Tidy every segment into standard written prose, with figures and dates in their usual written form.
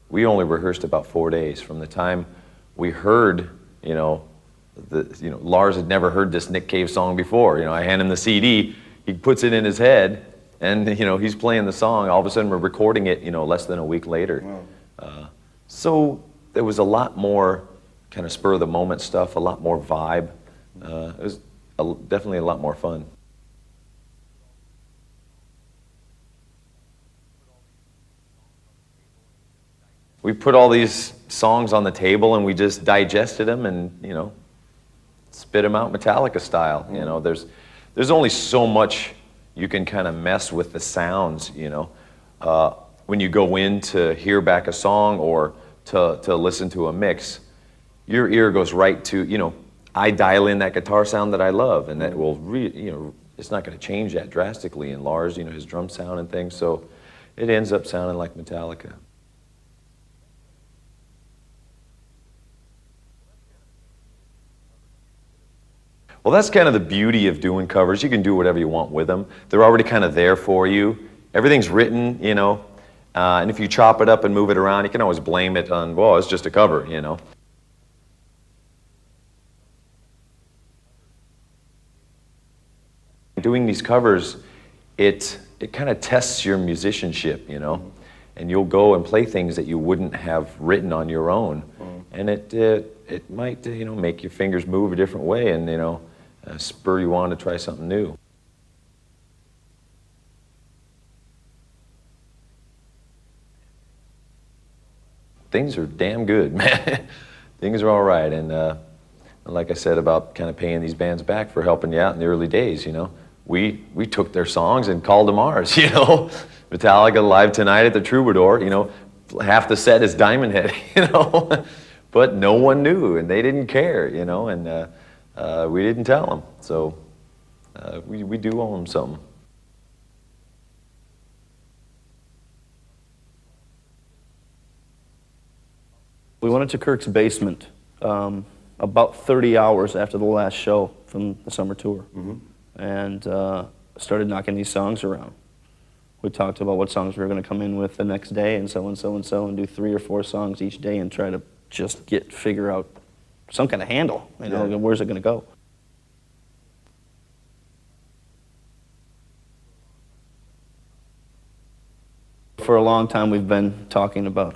we only rehearsed about 4 days. From the time we heard, Lars had never heard this Nick Cave song before. I hand him the CD, he puts it in his head, and he's playing the song. All of a sudden we're recording it, less than a week later. Wow. So there was a lot more kind of spur of the moment stuff, a lot more vibe. It was definitely a lot more fun. We put all these songs on the table and we just digested them and, spit them out Metallica-style. There's only so much you can kind of mess with the sounds, when you go in to hear back a song or to listen to a mix. Your ear goes right to, I dial in that guitar sound that I love, and that will it's not going to change that drastically. And Lars, his drum sound and things, so it ends up sounding like Metallica. Well, that's kind of the beauty of doing covers. You can do whatever you want with them. They're already kind of there for you. Everything's written, and if you chop it up and move it around, you can always blame it on, well, it's just a cover, Doing these covers, it kind of tests your musicianship, and you'll go and play things that you wouldn't have written on your own, and it might make your fingers move a different way, and spur you on to try something new. Things are damn good, man. Things are all right, and like I said about kind of paying these bands back for helping you out in the early days, we took their songs and called them ours, Metallica Live Tonight at the Troubadour, half the set is Diamond Head, but no one knew, and they didn't care, and we didn't tell them, so we do owe them something. We went into Kirk's basement about 30 hours after the last show from the summer tour, and started knocking these songs around. We talked about what songs we were going to come in with the next day, and so and so and so, and do 3 or 4 songs each day and try to just figure out some kind of handle, where's it going to go? For a long time we've been talking about,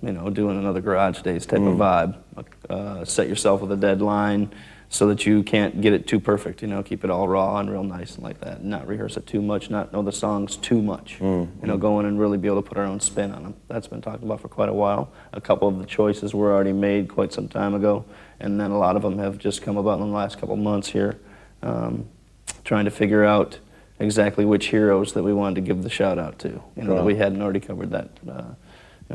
doing another Garage Days type of vibe. Set yourself with a deadline so that you can't get it too perfect, keep it all raw and real nice and like that. Not rehearse it too much, not know the songs too much. Go in and really be able to put our own spin on them. That's been talked about for quite a while. A couple of the choices were already made quite some time ago, and then a lot of them have just come about in the last couple of months here, trying to figure out exactly which heroes that we wanted to give the shout out to. That we hadn't already covered that.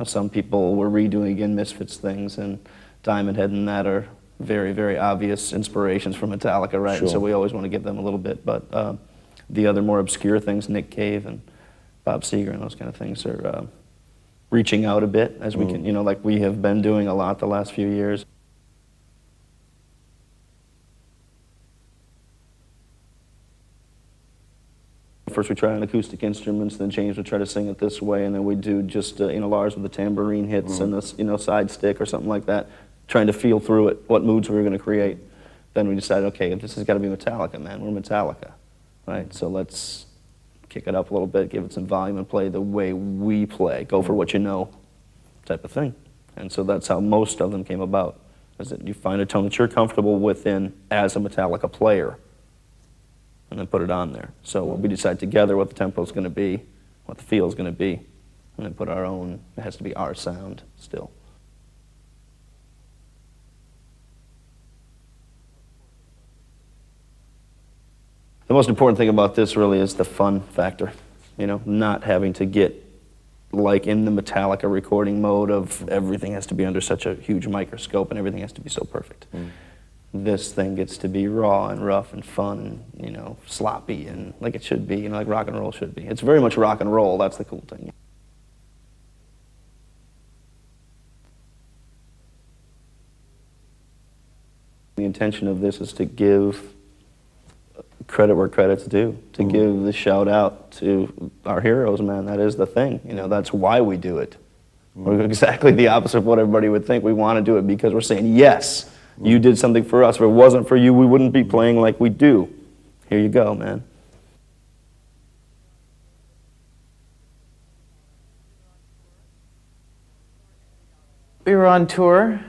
Some people were redoing again Misfits things, and Diamond Head and that are very, very obvious inspirations from Metallica, right? Sure. And so we always want to give them a little bit, but the other more obscure things, Nick Cave and Bob Seger and those kind of things, are reaching out a bit as we can, like we have been doing a lot the last few years. First we try on acoustic instruments, then James would try to sing it this way, and then we do just, Lars with the tambourine hits and the, side stick or something like that, trying to feel through it, what moods we were going to create. Then we decided, okay, this has got to be Metallica, man. We're Metallica, right? So let's kick it up a little bit, give it some volume, and play the way we play. Go for what you know, type of thing. And so that's how most of them came about, is that you find a tone that you're comfortable within as a Metallica player, and then put it on there. So we decide together what the tempo is going to be, what the feel is going to be, and then put our own, it has to be our sound still. The most important thing about this really is the fun factor, not having to get like in the Metallica recording mode of everything has to be under such a huge microscope and everything has to be so perfect. This thing gets to be raw and rough and fun and, sloppy and like it should be, like rock and roll should be. It's very much rock and roll, that's the cool thing. The intention of this is to give credit where credit's due, to give the shout out to our heroes, man. That is the thing, that's why we do it. We're exactly the opposite of what everybody would think. We want to do it because we're saying, yes, you did something for us. If it wasn't for you, we wouldn't be playing like we do. Here you go, man. We were on tour.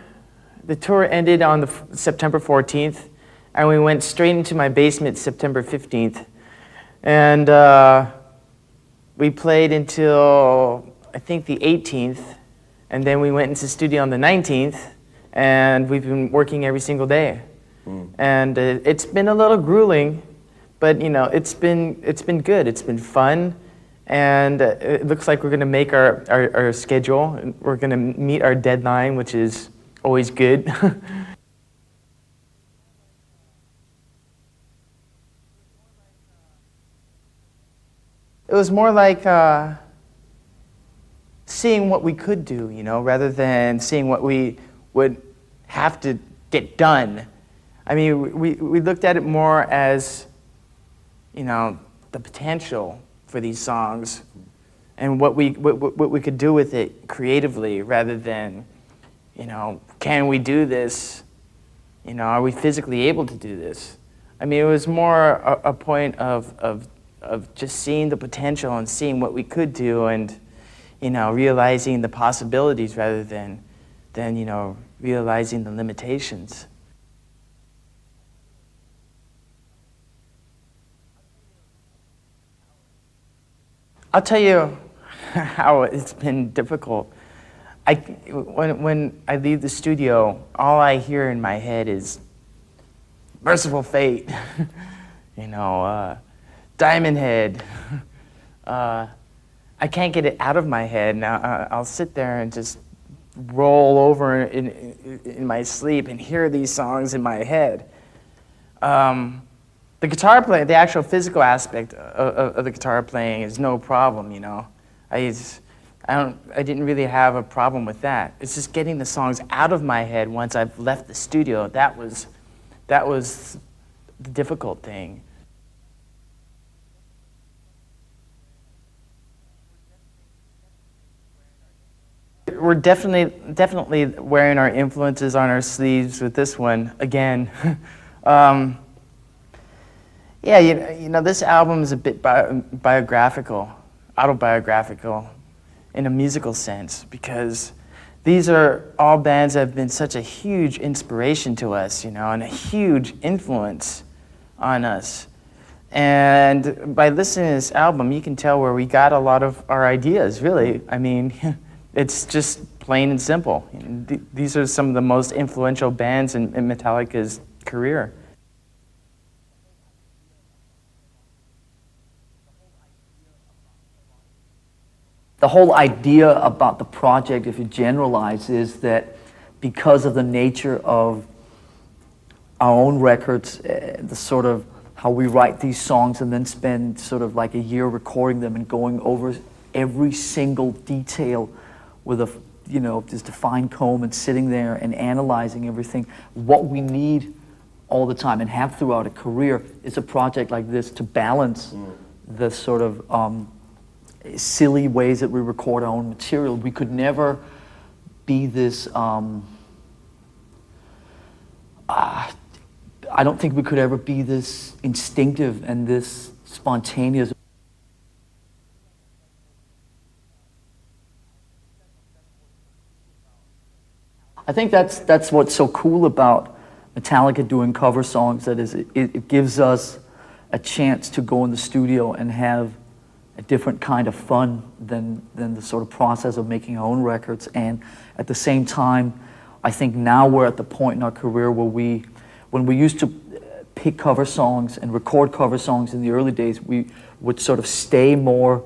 The tour ended on September 14th, and we went straight into my basement September 15th. And we played until, I think, the 18th, and then we went into the studio on the 19th, and we've been working every single day. And it's been a little grueling, but it's been good. It's been fun. And it looks like we're going to make our schedule. We're going to meet our deadline, which is always good. It was more like seeing what we could do, rather than seeing what we would have to get done. I mean, we looked at it more as, the potential for these songs and what we could do with it creatively, rather than, can we do this? Are we physically able to do this? I mean, it was more a point of just seeing the potential and seeing what we could do, and realizing the possibilities rather than realizing the limitations. I'll tell you how it's been difficult. When I leave the studio, all I hear in my head is Merciful Fate, Diamond Head. I can't get it out of my head. Now I'll sit there and just roll over in my sleep and hear these songs in my head. The guitar playing, the actual physical aspect of the guitar playing is no problem, I didn't really have a problem with that. It's just getting the songs out of my head once I've left the studio. That was the difficult thing. We're definitely wearing our influences on our sleeves with this one again. Yeah, this album is a bit autobiographical in a musical sense, because these are all bands that have been such a huge inspiration to us, and a huge influence on us. And by listening to this album, you can tell where we got a lot of our ideas, really. I mean, it's just plain and simple. These are some of the most influential bands in Metallica's career. The whole idea about the project, if you generalize, is that because of the nature of our own records, the sort of how we write these songs and then spend sort of like a year recording them and going over every single detail with just a fine comb and sitting there and analyzing everything. What we need all the time and have throughout a career is a project like this to balance the sort of silly ways that we record our own material. We could never be this, I don't think we could ever be this instinctive and this spontaneous. I think that's what's so cool about Metallica doing cover songs, that is, it gives us a chance to go in the studio and have a different kind of fun than the sort of process of making our own records. And at the same time, I think now we're at the point in our career where when we used to pick cover songs and record cover songs in the early days, we would sort of stay more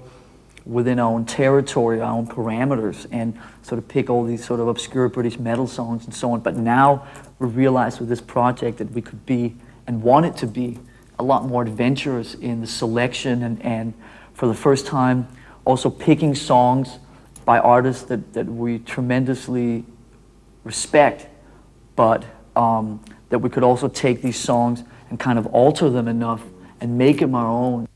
within our own territory, our own parameters, and sort of pick all these sort of obscure British metal songs and so on. But now we realize with this project that we could be, and want it to be, a lot more adventurous in the selection, and for the first time also picking songs by artists that we tremendously respect, but that we could also take these songs and kind of alter them enough and make them our own.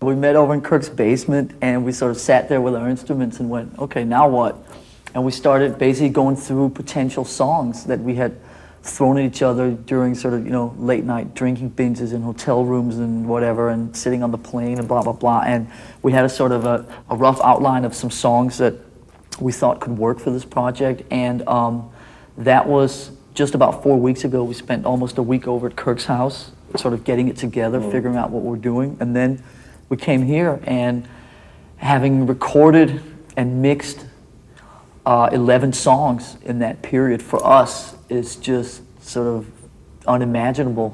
we met over in Kirk's basement, and we sort of sat there with our instruments and went, okay, now what? And we started basically going through potential songs that we had thrown at each other during sort of, late night drinking binges in hotel rooms and whatever, and sitting on the plane and blah, blah, blah. And we had a sort of a rough outline of some songs that we thought could work for this project. And that was just about 4 weeks ago. We spent almost a week over at Kirk's house, sort of getting it together, figuring out what we're doing. And then we came here, and having recorded and mixed 11 songs in that period, for us, is just sort of unimaginable.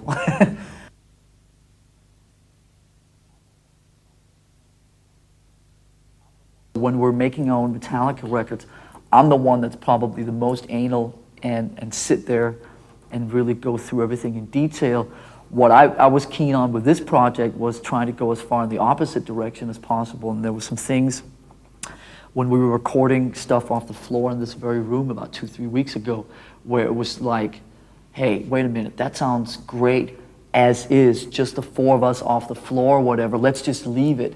When we're making our own Metallica records, I'm the one that's probably the most anal and sit there and really go through everything in detail. What I was keen on with this project was trying to go as far in the opposite direction as possible, and there were some things when we were recording stuff off the floor in this very room about 2-3 weeks ago, where it was like, hey, wait a minute, that sounds great as is, just the four of us off the floor or whatever, let's just leave it.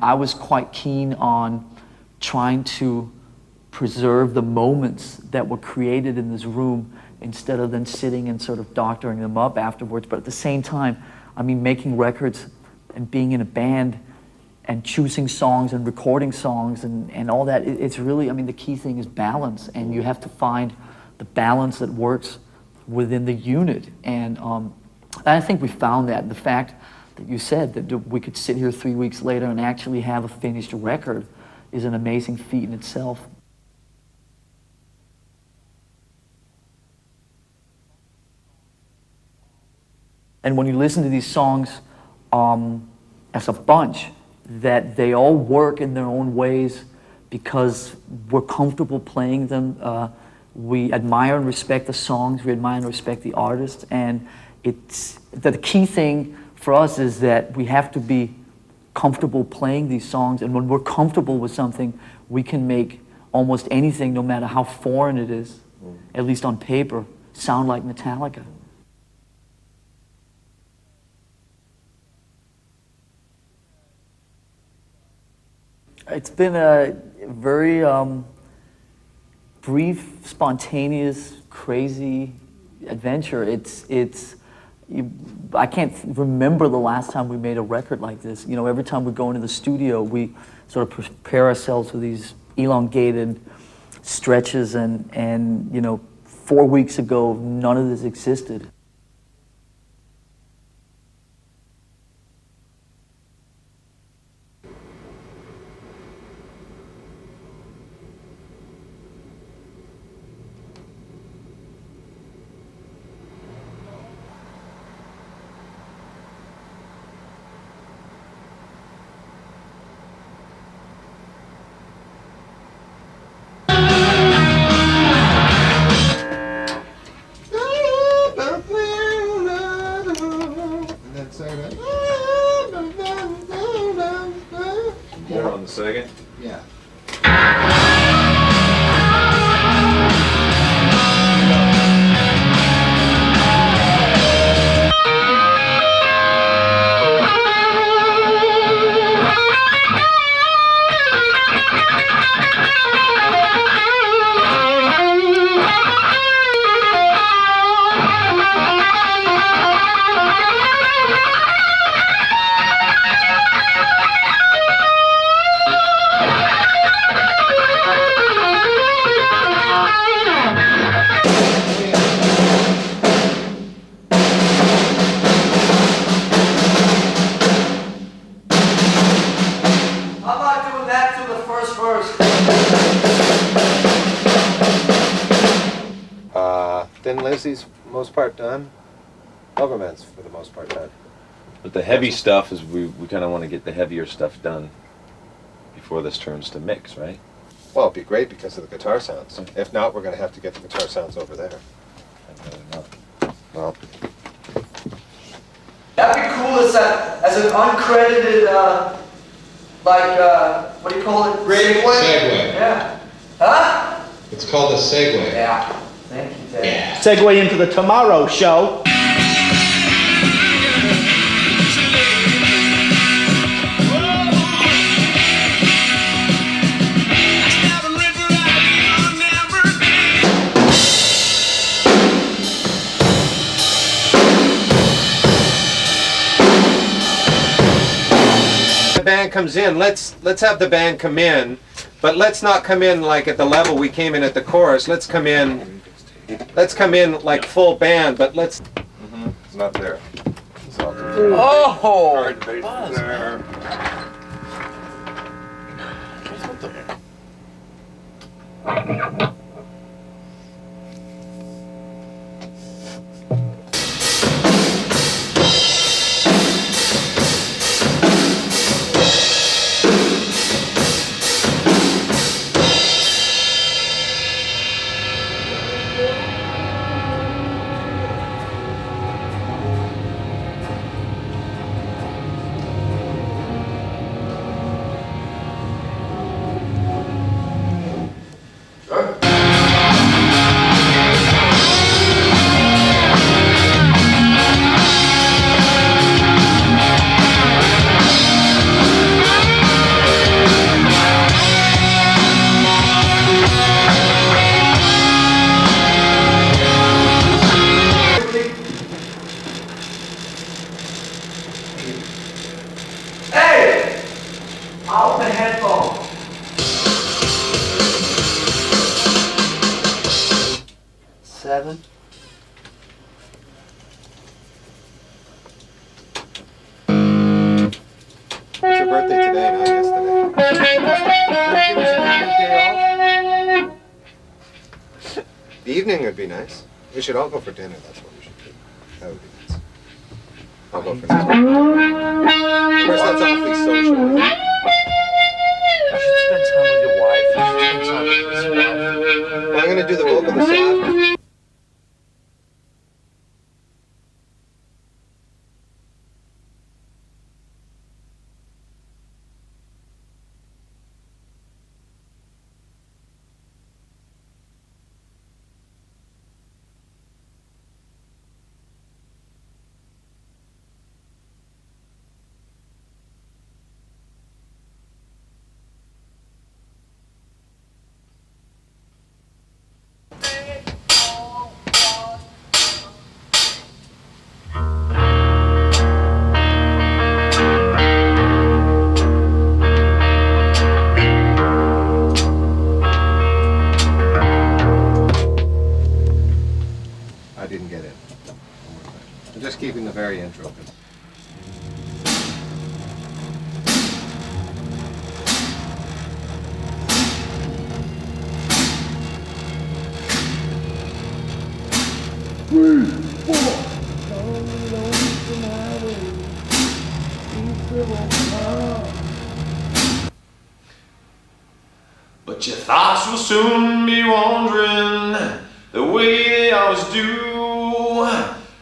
I was quite keen on trying to preserve the moments that were created in this room instead of then sitting and sort of doctoring them up afterwards. But at the same time, I mean, making records and being in a band and choosing songs and recording songs and all that, it's really, I mean, the key thing is balance, and you have to find the balance that works within the unit. And I think we found that. The fact that you said that we could sit here 3 weeks later and actually have a finished record is an amazing feat in itself. And when you listen to these songs as a bunch, that they all work in their own ways because we're comfortable playing them. We admire and respect the songs, we admire and respect the artists, and it's the key thing for us is that we have to be comfortable playing these songs, and when we're comfortable with something, we can make almost anything, no matter how foreign it is, at least on paper, sound like Metallica. It's been a very brief, spontaneous, crazy adventure. I can't remember the last time we made a record like this. You know, every time we go into the studio, we sort of prepare ourselves for these elongated stretches, and 4 weeks ago, none of this existed. More on the second? Yeah. Thin Lizzy's most part done. Overman's for the most part done. But the heavy stuff is, we kind of want to get the heavier stuff done before this turns to mix, right? Well, it'd be great because of the guitar sounds. If not, we're going to have to get the guitar sounds over there. Well, That'd be cool as an uncredited, what do you call it? Segue. Yeah. Huh? It's called a segue. Yeah. Thank you. Segue into the tomorrow show. The band comes in, let's have the band come in, but let's not come in like at the level we came in at the chorus. Let's come in like full band, but let's. It's not there. Oh! There. Out the headphone. Seven. It's your birthday today, not yesterday. The evening would be nice. We should all go for dinner. That's what we should do. That would be nice. I'll go for dinner. Of course, that's awfully social. You should spend time with your wife. You should spend time with your wife. Well, I'm going to do the vocal this afternoon. I didn't get it. I'm just keeping the very intro. But your thoughts will soon be wandering the way they always do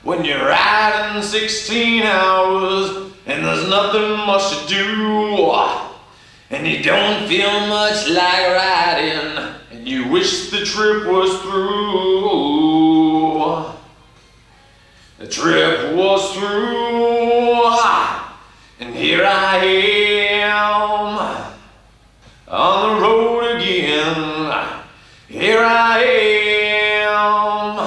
when you're riding 16 hours and there's nothing much to do and you don't feel much like riding and you wish the trip was through. The trip was through and here I am on the road again. Here I am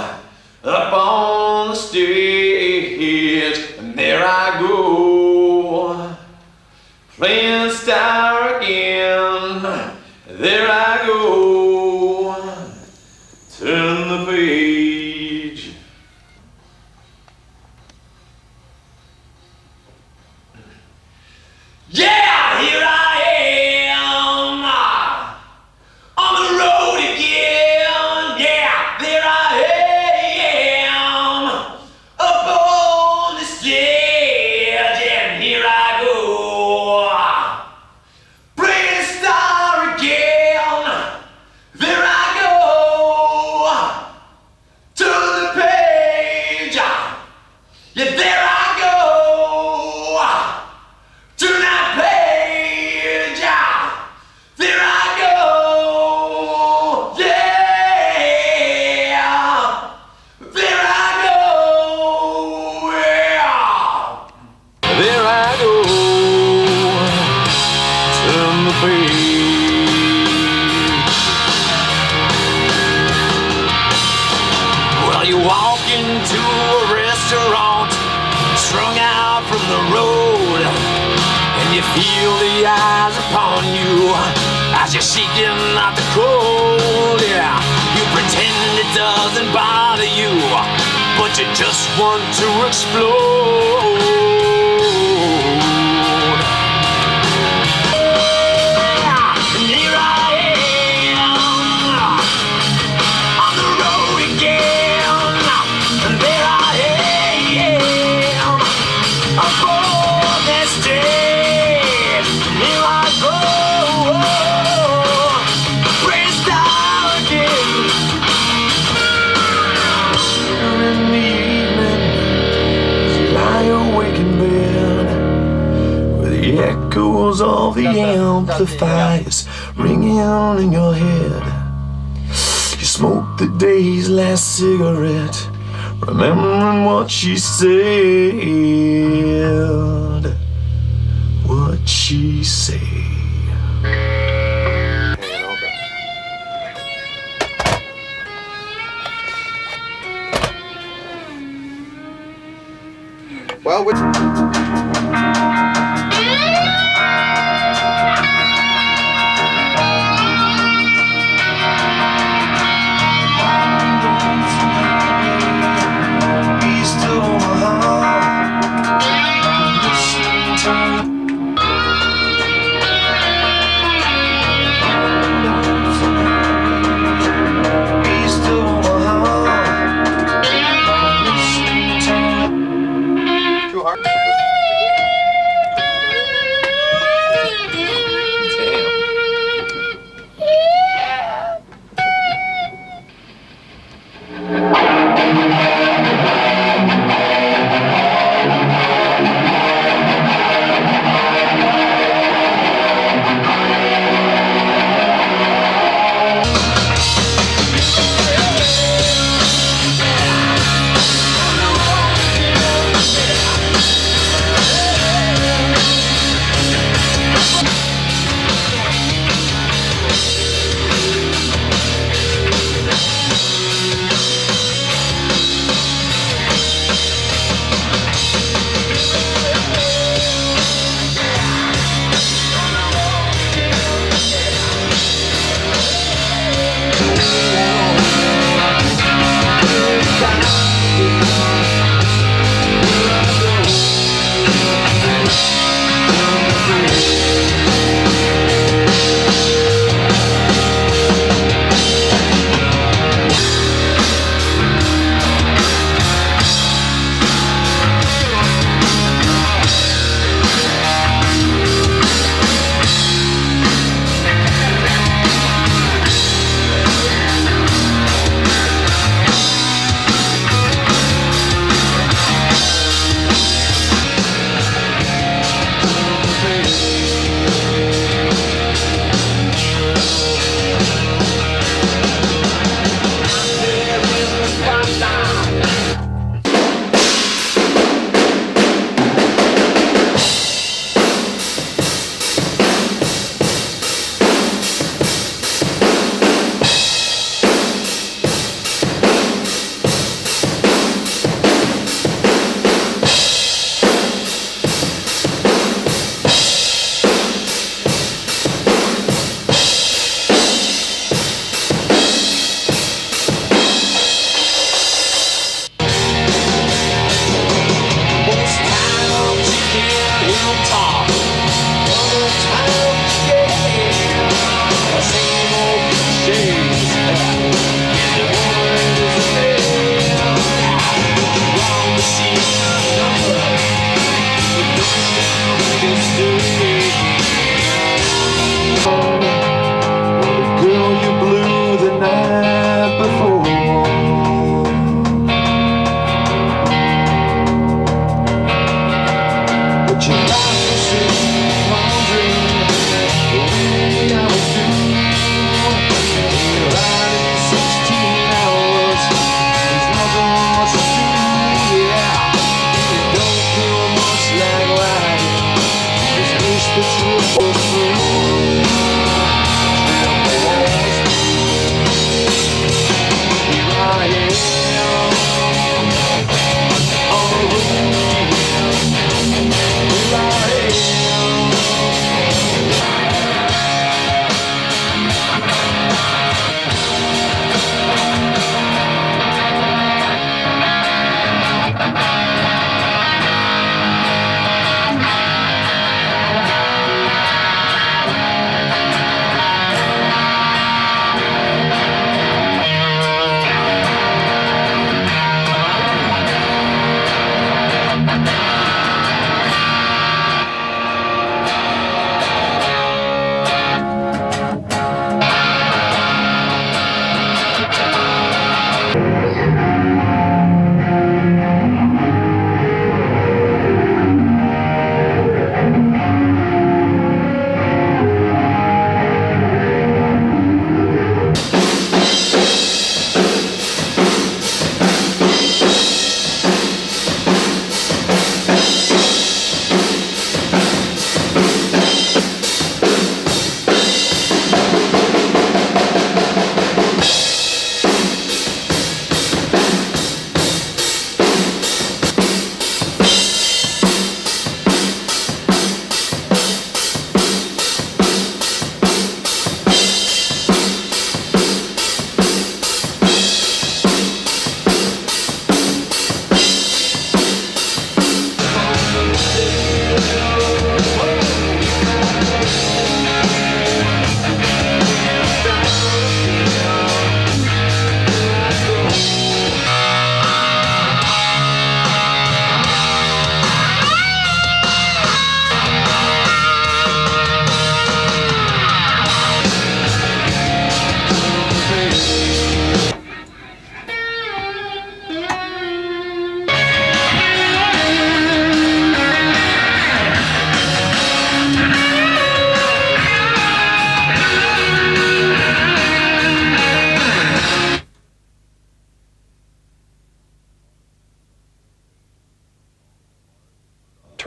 up on the stage, and there I go playing star again. There I go, turn the page. Yeah, here I am on the road again. Yeah, there I am up on the stage, and here I go playing star again. fade. Well, you walk into a restaurant, strung out from the road, and you feel the eyes upon you as you're shaking out the cold. Yeah, you pretend it doesn't bother you, but you just want to explode. And here I am on the road again, and there I am aboard this train. And here I go, praise God again. In the evening, as you lie awake in bed, with the echoes of the amplifiers ringing in your head, you smoke the day's last cigarette, remembering what she said. What she said. Hanging over. Well, which... East of Omaha.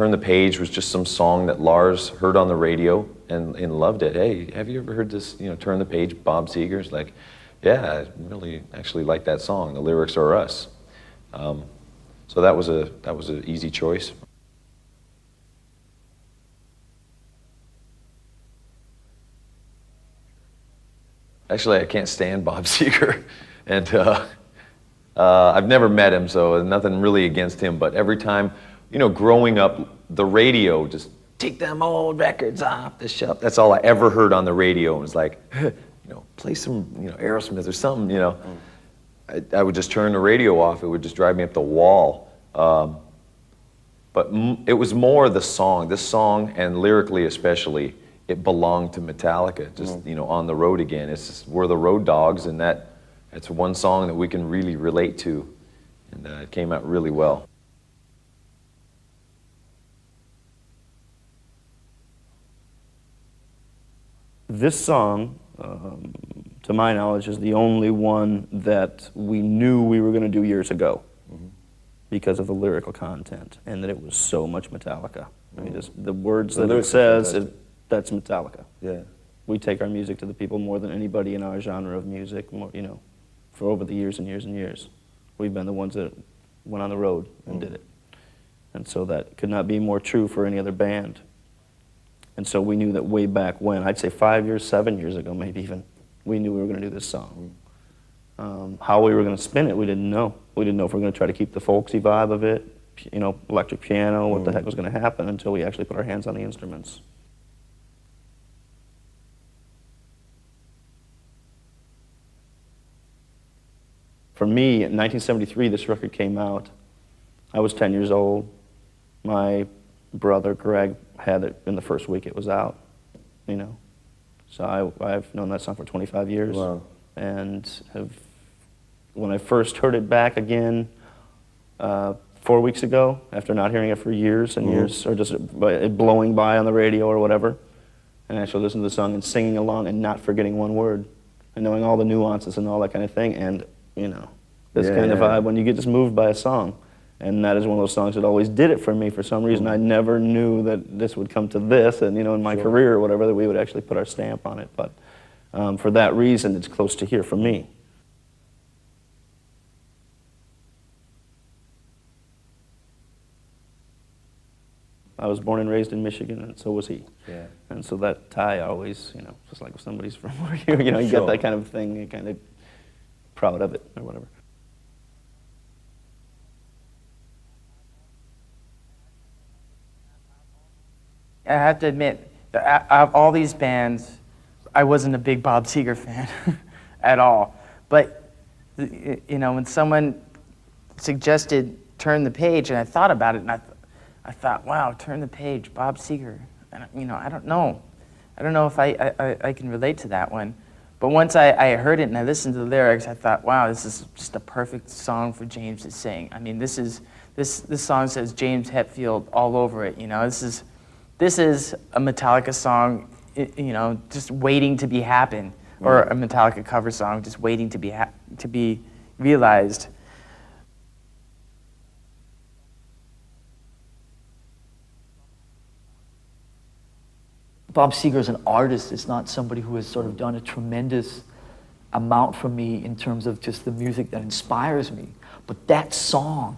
Turn the Page was just some song that Lars heard on the radio and loved it. Hey, have you ever heard this, Turn the Page, Bob Seger's? Like, yeah, I really actually like that song. The lyrics are us. So that was an easy choice. Actually, I can't stand Bob Seger, and I've never met him, so nothing really against him. But every time, growing up, the radio just take them old records off the shelf. That's all I ever heard on the radio. It was like, play some, Aerosmith or something. I would just turn the radio off. It would just drive me up the wall. But it was more the song. This song, and lyrically especially, it belonged to Metallica. Just on the road again. It's just, we're the road dogs, and it's one song that we can really relate to, and it came out really well. This song, to my knowledge, is the only one that we knew we were going to do years ago because of the lyrical content, and that it was so much Metallica. I mean, just the words that it says, that's Metallica. Yeah. We take our music to the people more than anybody in our genre of music, more, for over the years and years and years. We've been the ones that went on the road and did it. And so that could not be more true for any other band. And so we knew that way back when, I'd say 5 years, 7 years ago maybe even, we knew we were going to do this song. How we were going to spin it, we didn't know. We didn't know if we were going to try to keep the folksy vibe of it, electric piano, what the heck was going to happen until we actually put our hands on the instruments. For me, in 1973, this record came out. I was 10 years old. My brother, Greg, had it in the first week it was out, So I've known that song for 25 years. Wow. And when I first heard it back again 4 weeks ago, after not hearing it for years and years, or just it blowing by on the radio or whatever, and actually listening to the song and singing along and not forgetting one word, and knowing all the nuances and all that kind of thing, and this kind of vibe when you get just moved by a song. And that is one of those songs that always did it for me for some reason. I never knew that this would come to this, and in my career or whatever, that we would actually put our stamp on it. But for that reason, it's close to here for me. I was born and raised in Michigan, and so was he. Yeah. And so that tie always, just like if somebody's from where you get that kind of thing, you're kind of proud of it or whatever. I have to admit, out of all these bands, I wasn't a big Bob Seger fan at all. But, when someone suggested Turn the Page, and I thought about it, and I thought, wow, Turn the Page, Bob Seger. And, I don't know. I don't know if I can relate to that one. But once I heard it and I listened to the lyrics, I thought, wow, this is just a perfect song for James to sing. I mean, this song says James Hetfield all over it. This is a Metallica song, just waiting to be happen, or a Metallica cover song, just waiting to be realized. Bob Seger as an artist is not somebody who has sort of done a tremendous amount for me in terms of just the music that inspires me. But that song,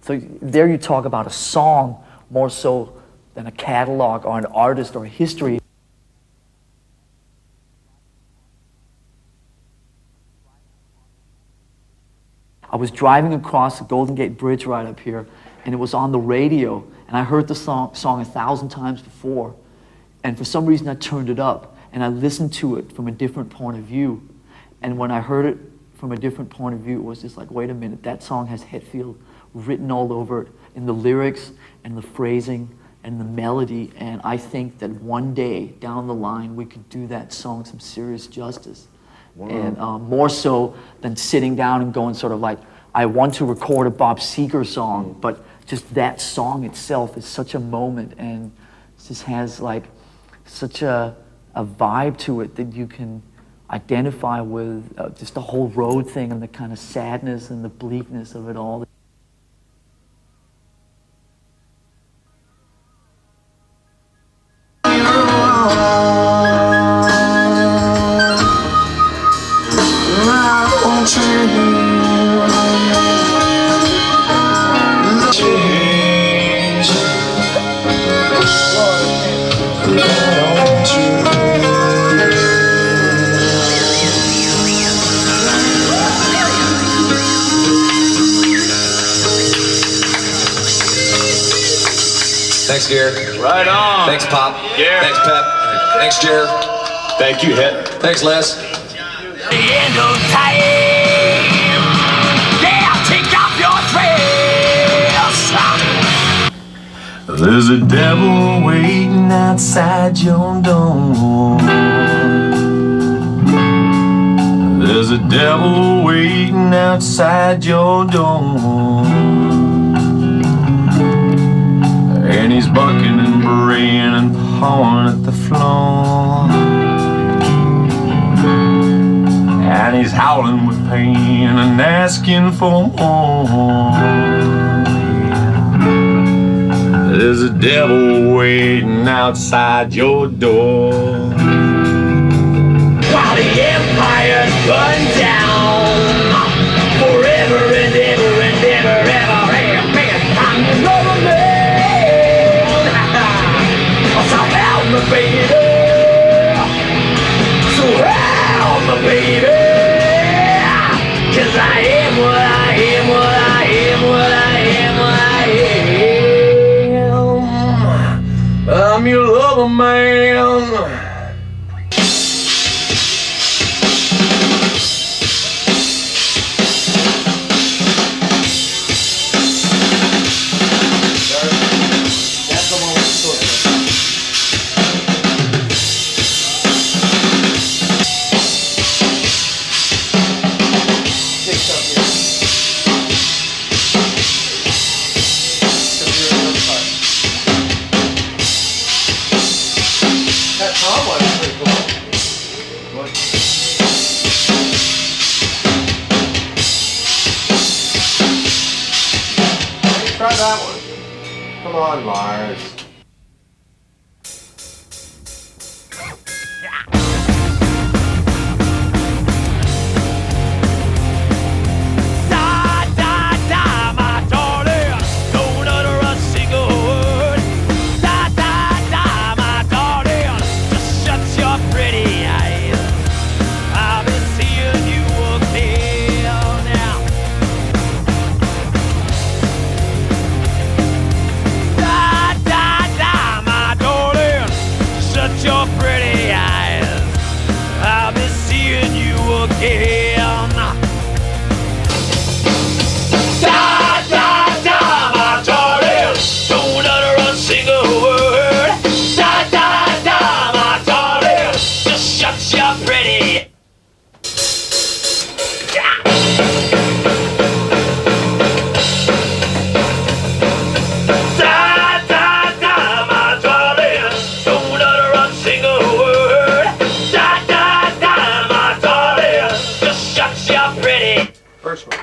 so there you talk about a song more so than a catalog or an artist or a history. I was driving across the Golden Gate Bridge right up here, and it was on the radio, and I heard the song 1,000 times before, and for some reason I turned it up, and I listened to it from a different point of view. And when I heard it from a different point of view, it was just like, wait a minute, that song has Hetfield written all over it, in the lyrics and the phrasing and the melody, and I think that one day down the line we could do that song some serious justice. Wow. And more so than sitting down and going sort of like, I want to record a Bob Seger song, but just that song itself is such a moment and just has like such a vibe to it that you can identify with just the whole road thing and the kind of sadness and the bleakness of it all. Thanks, Gary. Right on. Thanks, Pop. Gary. Thanks, Pep. Thanks, Jared. Thank you, Het. Thanks, Les. The end of time. Yeah, take off your dress. There's a devil waiting outside your door. There's a devil waiting outside your door. And he's bucking and braying and pawing at the floor. And he's howling with pain and asking for more. There's a devil waiting outside your door. While the empire's burned down, forever and ever and ever, ever, amen. I'm your man. So help me, baby. So help me, baby. 'Cause I am what I am, what I am, what I am, what I am. I'm your lover, man. Try that one. Come on, Lars. Your pretty eyes, I'll be seeing you again. Da da da, my darling, don't utter a single word. Da da da, my darling, just shut your pretty. First one.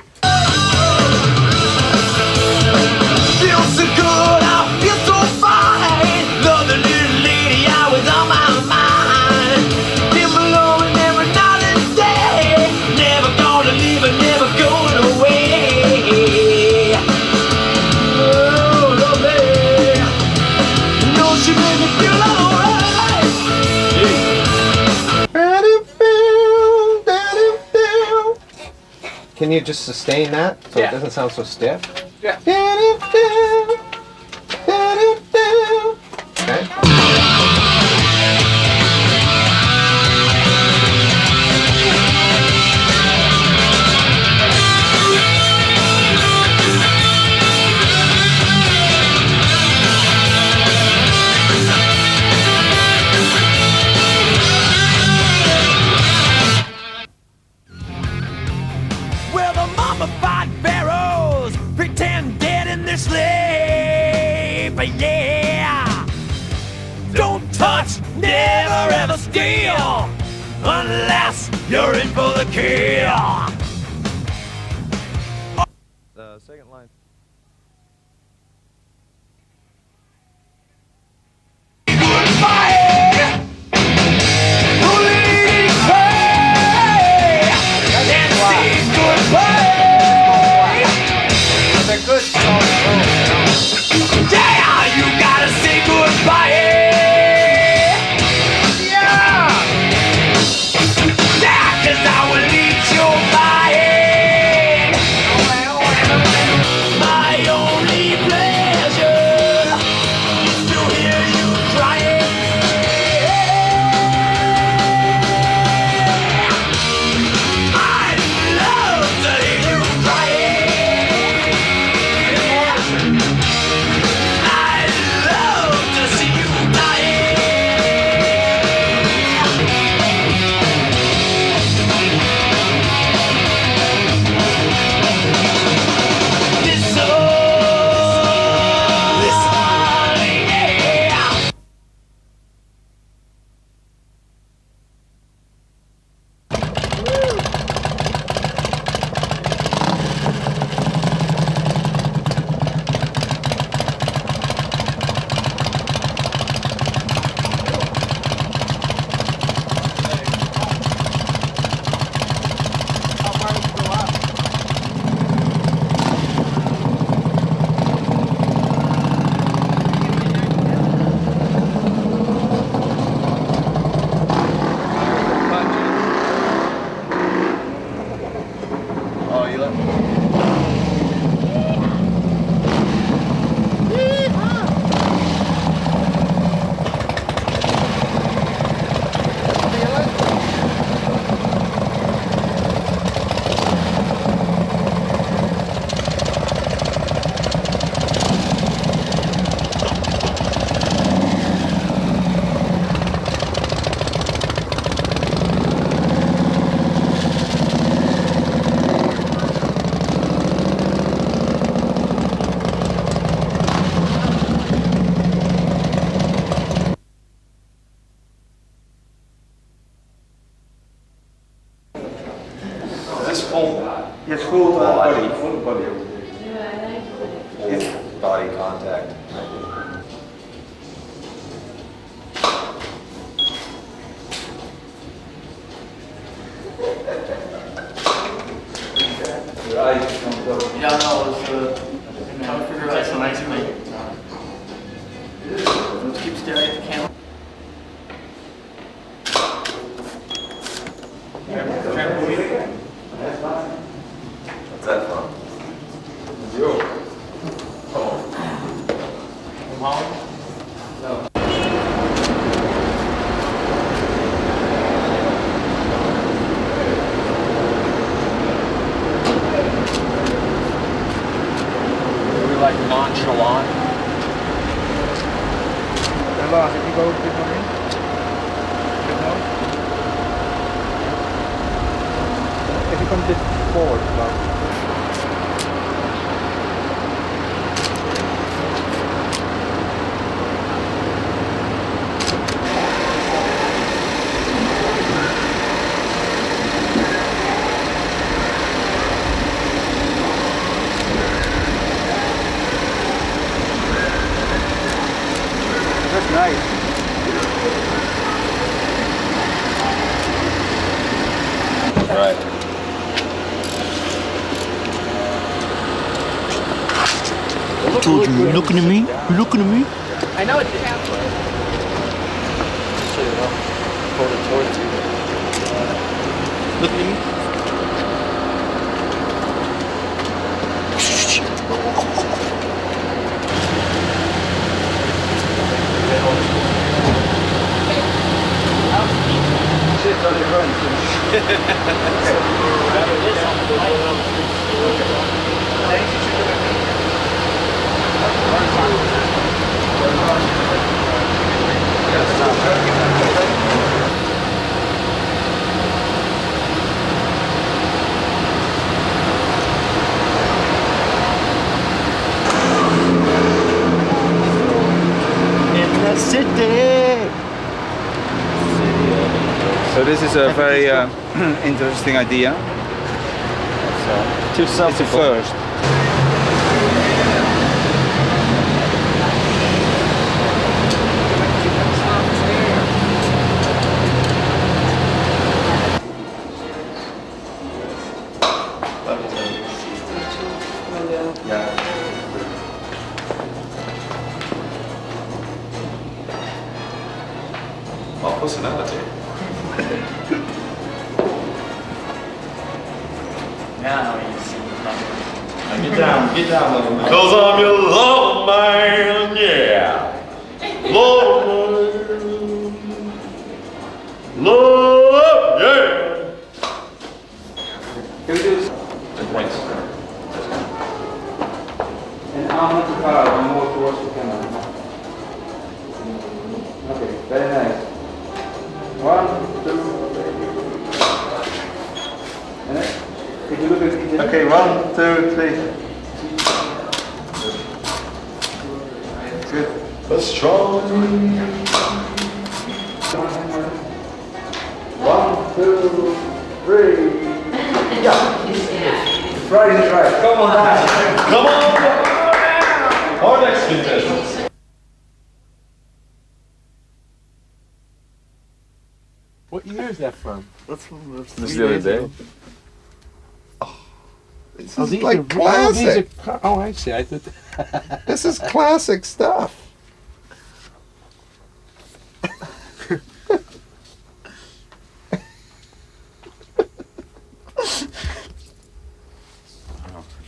Feel so good, I feel so fine. Love the little lady always on my mind. Been alone every night and day. Never gonna leave her, never going away. Oh, lovely. No, she made me feel alright. Can you just sustain that so it doesn't sound so stiff? Yeah. Okay. Well, the mummified pharaohs pretend dead in their sleep, yeah. Don't touch, never ever steal, unless you're in for the kill. The second line. They're good songs. Yeah, you gotta say goodbye. Yeah. Yeah, 'cause I will eat your body. full. Yes, full body. Full body. Full body contact. Yeah, no, it's how to figure out some nice thing. Let's keep staring at the camera. What's that from? We like nonchalant. If you go a bit more in. If you come a bit forward, that's nice. Right. I told you, you're looking at me? You're looking at me? I know it. So, hold it towards you. Look at me. In the city. So this is a very interesting idea. Too It's a simple. first. Well, personality. Now you see nothing. Get down, little man. Cause I'm your love man, yeah. Love, love, yeah. Thanks. And arm at the car, more towards the camera. Okay, very nice. 1, 2, 3. And if you look at each other. Okay, 1, 2, 3. Good. A strong 1, 2, 3. Yeah. Right is right. Come on down. Come on! Our next contestant. What year is that from? That's from This is the other day. This This is these like are- classic. these are- oh, I see. I thought. This is classic stuff.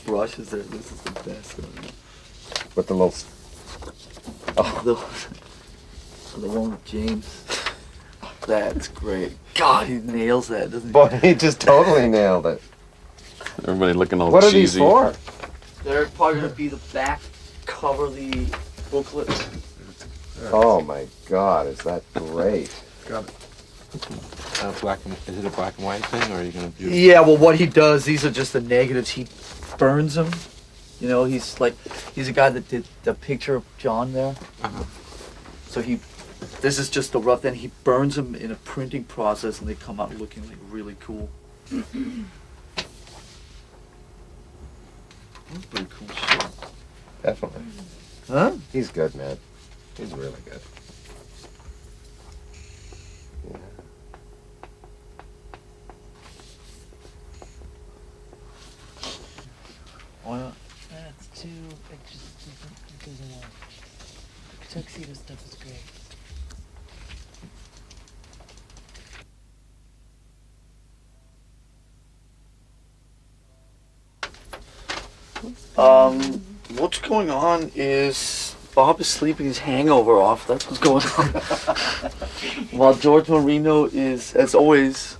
brushes there. This is the best one. With the little. The one with James. That's great. God, he nails that, doesn't he? Boy, he just totally nailed it. Everybody looking all What are cheesy. these for? They're probably going to be the back cover, the booklet. Oh my God, is that great? Is it a black and white thing, or are you gonna do? Yeah, well, what he does, these are just the negatives. He burns them. You know, he's a guy that did the picture of John there. So this is just the rough, then he burns them in a printing process and they come out looking like really cool. That's pretty cool shit. Definitely. Huh? He's good, man. He's really good. Yeah. Well, That's too, it just it doesn't work. The tuxedo stuff is great. what's going on is Bob is sleeping his hangover off. That's what's going on. While George Marino is, as always,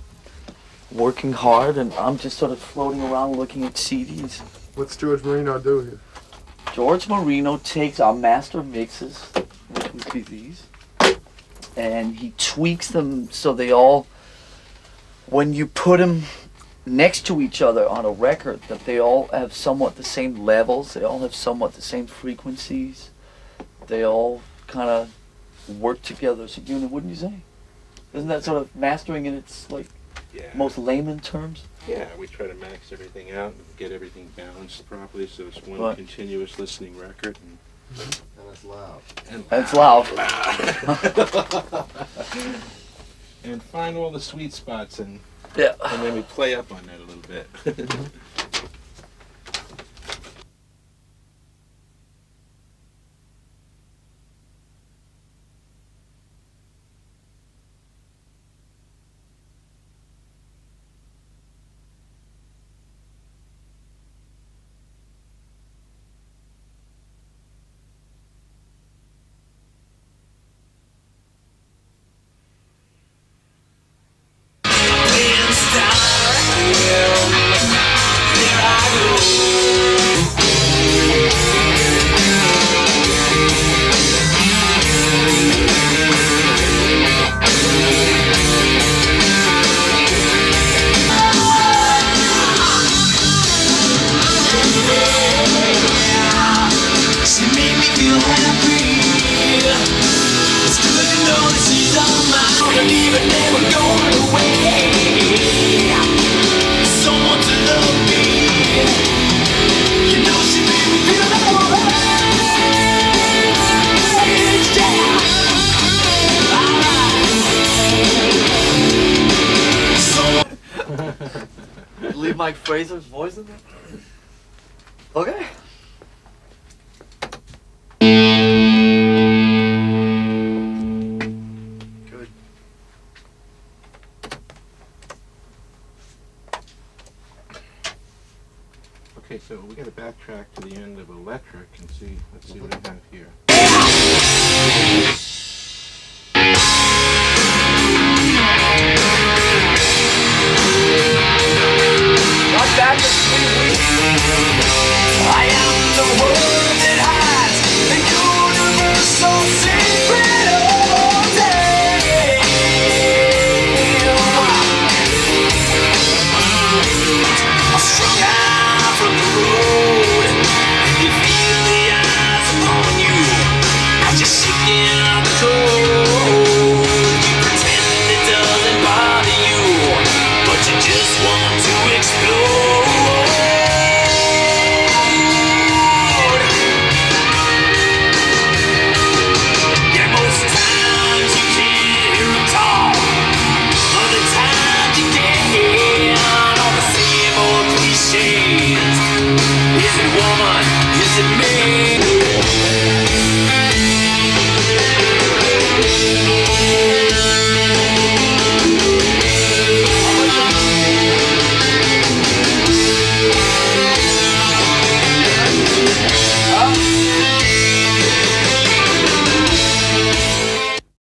working hard, and I'm just sort of floating around looking at CDs. What's George Marino do here? George Marino takes our master mixes, which would be these, and he tweaks them so they all, when you put them next to each other on a record, that they all have somewhat the same levels, they all have somewhat the same frequencies, they all kind of work together as a unit, wouldn't you say? Isn't that sort of mastering in its like most layman terms? Yeah, we try to max everything out and get everything balanced properly so it's one Right. continuous listening record. And it's loud. And it's loud. And find all the sweet spots and Yeah. and then we play up on that a little bit. She made me feel happy. It's good to know that she's on my and even never going away. Someone to love me. You know she made me feel Leave Mike Fraser's voice in there? Okay. Good. Okay, so we got to backtrack to the end of Electric and see. Let's see what I have here.